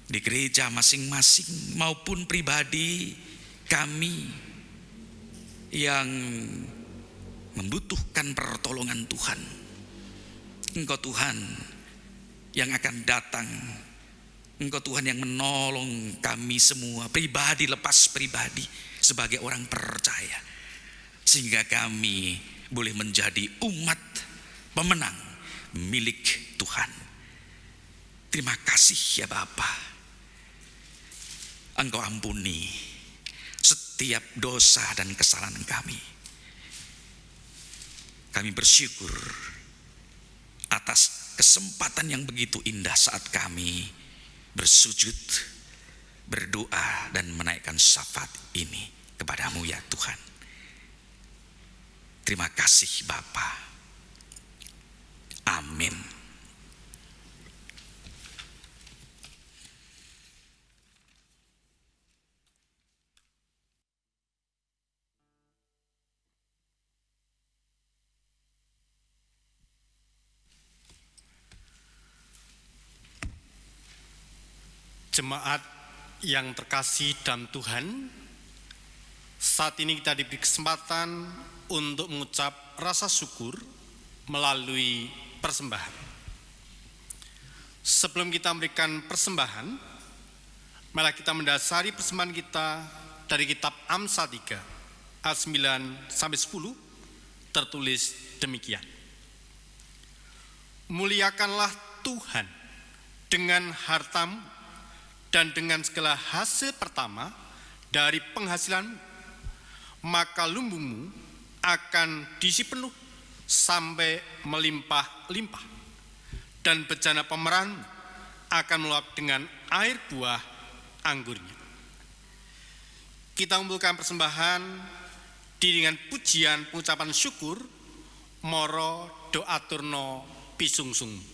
di gereja masing-masing maupun pribadi kami yang membutuhkan pertolongan Tuhan. Engkau Tuhan yang akan datang, Engkau Tuhan yang menolong kami semua, pribadi lepas pribadi, sebagai orang percaya, sehingga kami boleh menjadi umat pemenang milik Tuhan. Terima kasih ya Bapa. Engkau ampuni setiap dosa dan kesalahan kami. Kami bersyukur atas kesempatan yang begitu indah saat kami bersujud, berdoa dan menaikkan syafaat ini kepadamu ya Tuhan. Terima kasih Bapa. Amin. Jemaat yang terkasih dalam Tuhan, saat ini kita diberi kesempatan untuk mengucap rasa syukur melalui persembahan. Sebelum kita memberikan persembahan, mari kita mendasari persembahan kita dari kitab Amsal 3 ayat 9-10 tertulis demikian. Muliakanlah Tuhan dengan hartamu dan dengan segala hasil pertama dari penghasilanmu, maka lumbungmu akan diisi penuh sampai melimpah-limpah, dan bejana pemeranmu akan meluap dengan air buah anggurnya. Kita mengumpulkan persembahan dengan pujian pengucapan syukur, moro doa turno pisungsung.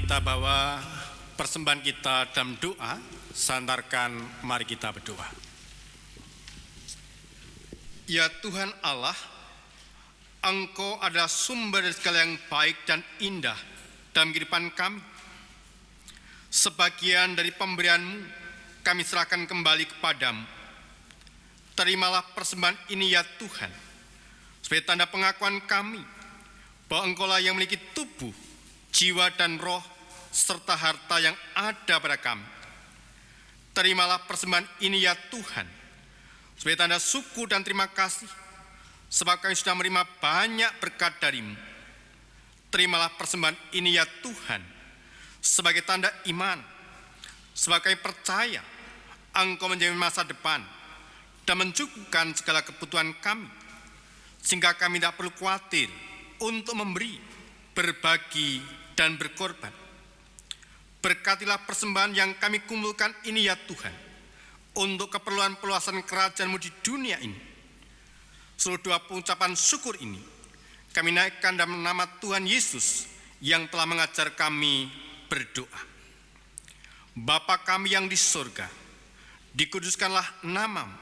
kita bawa persembahan kita dalam doa, sandarkan mari kita berdoa. Ya Tuhan Allah, Engkau adalah sumber dari segala yang baik dan indah dalam kehidupan kami. Sebagian dari pemberian-Mu kami serahkan kembali kepadamu. Terimalah persembahan ini ya Tuhan, sebagai tanda pengakuan kami bahwa Engkau-lah yang memiliki tubuh, jiwa dan roh, serta harta yang ada pada kami. Terimalah persembahan ini ya Tuhan, sebagai tanda syukur dan terima kasih, sebab kami sudah menerima banyak berkat dari-Mu. Terimalah persembahan ini ya Tuhan, sebagai tanda iman, sebab kami percaya Engkau menjamin masa depan dan mencukupkan segala kebutuhan kami, sehingga kami tidak perlu khawatir untuk memberi, berbagi, dan berkorban. Berkatilah persembahan yang kami kumpulkan ini ya Tuhan, untuk keperluan perluasan kerajaan-Mu di dunia ini. Seluruh doa pengucapan syukur ini kami naikkan dalam nama Tuhan Yesus yang telah mengajar kami berdoa. Bapa kami yang di surga, dikuduskanlah nama-Mu,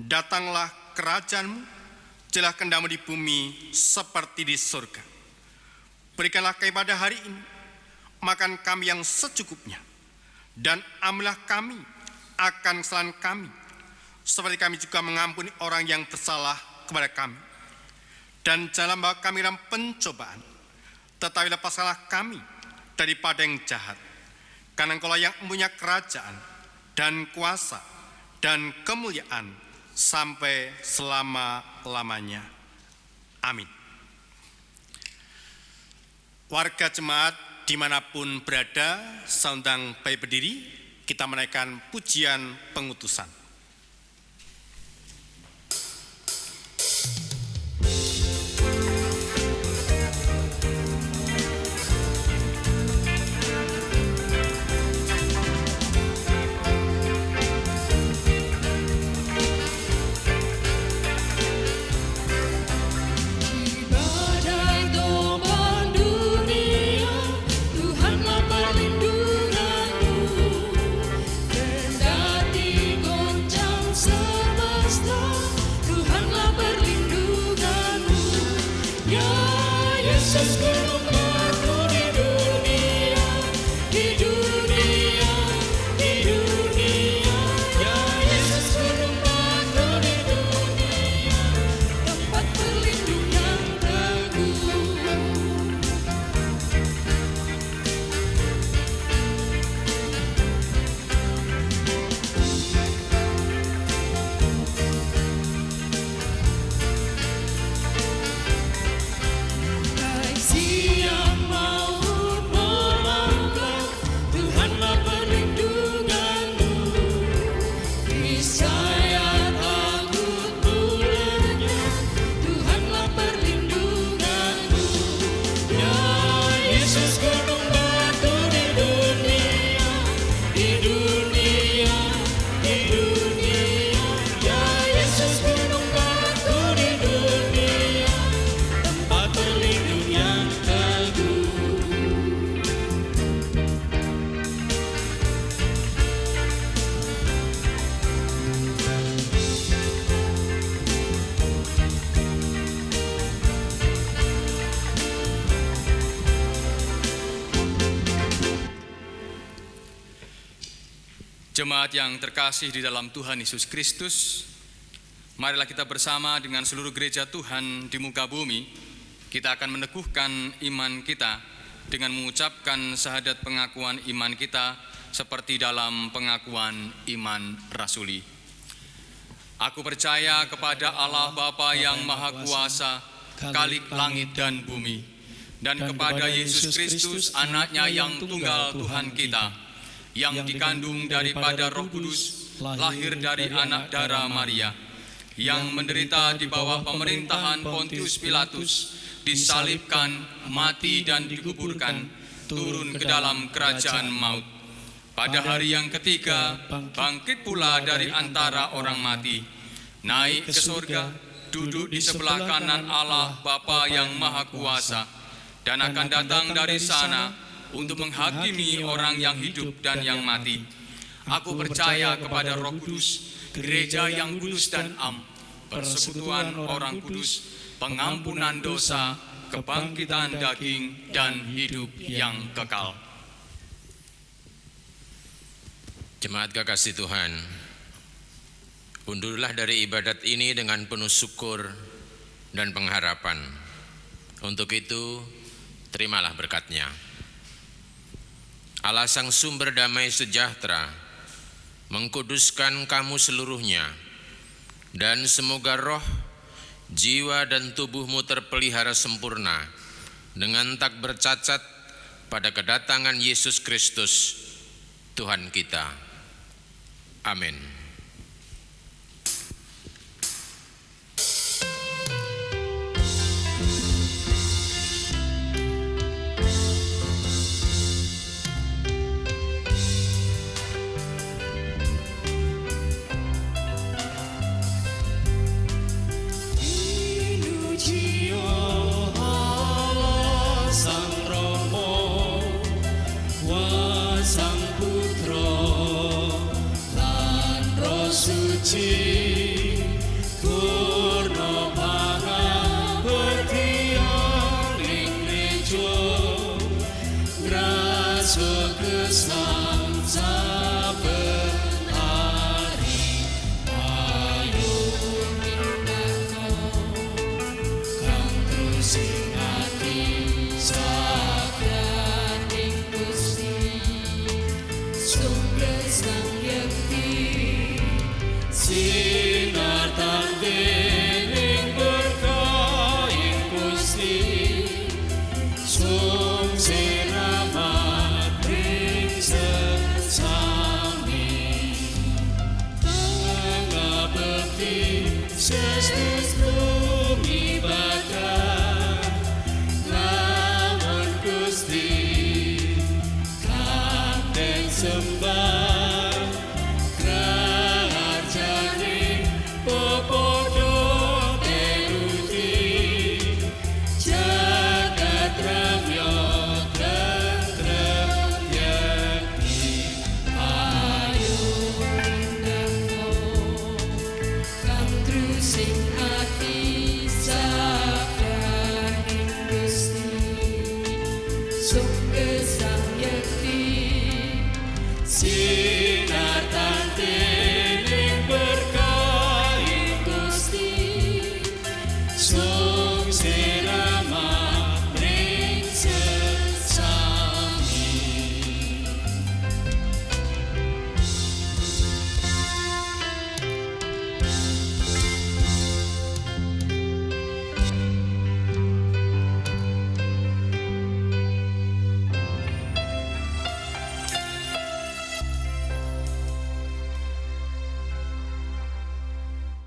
datanglah kerajaan-Mu, jadilah kehendak-Mu di bumi seperti di surga. Berikanlah kami pada hari ini makan kami yang secukupnya, dan ampunilah kami akan kesalahan kami, seperti kami juga mengampuni orang yang bersalah kepada kami. Dan jangan bawa kami dalam pencobaan, tetapi lepaskanlah kami daripada yang jahat. Karena Engkau-lah yang mempunyai kerajaan dan kuasa dan kemuliaan sampai selama-lamanya. Amin. Warga jemaat dimanapun berada, saya undang baik berdiri, kita menaikkan pujian pengutusan. Jemaat yang terkasih di dalam Tuhan Yesus Kristus, marilah kita bersama dengan seluruh gereja Tuhan di muka bumi, kita akan meneguhkan iman kita dengan mengucapkan syahadat pengakuan iman kita seperti dalam pengakuan iman rasuli. Aku percaya kepada Allah Bapa yang Maha Kuasa, Khalik langit dan bumi, dan kepada Yesus Kristus, Anaknya yang tunggal Tuhan kita, yang dikandung daripada Roh Kudus, lahir dari anak darah Maria, yang menderita di bawah pemerintahan Pontius Pilatus, disalibkan, mati dan dikuburkan, turun ke dalam kerajaan maut. Pada hari yang ketiga, bangkit pula dari antara orang mati, naik ke surga, duduk di sebelah kanan Allah Bapa yang Maha Kuasa, dan akan datang dari sana untuk menghakimi orang yang hidup dan yang mati. Aku percaya kepada Roh Kudus, gereja yang kudus dan am, persekutuan orang kudus, pengampunan dosa, kebangkitan daging, dan hidup yang kekal. Jemaat kekasih Tuhan, undurlah dari ibadat ini dengan penuh syukur dan pengharapan. Untuk itu, terimalah berkat-Nya. Allah Sang Sumber Damai Sejahtera mengkuduskan kamu seluruhnya, dan semoga roh, jiwa, dan tubuhmu terpelihara sempurna dengan tak bercacat pada kedatangan Yesus Kristus, Tuhan kita. Amin. See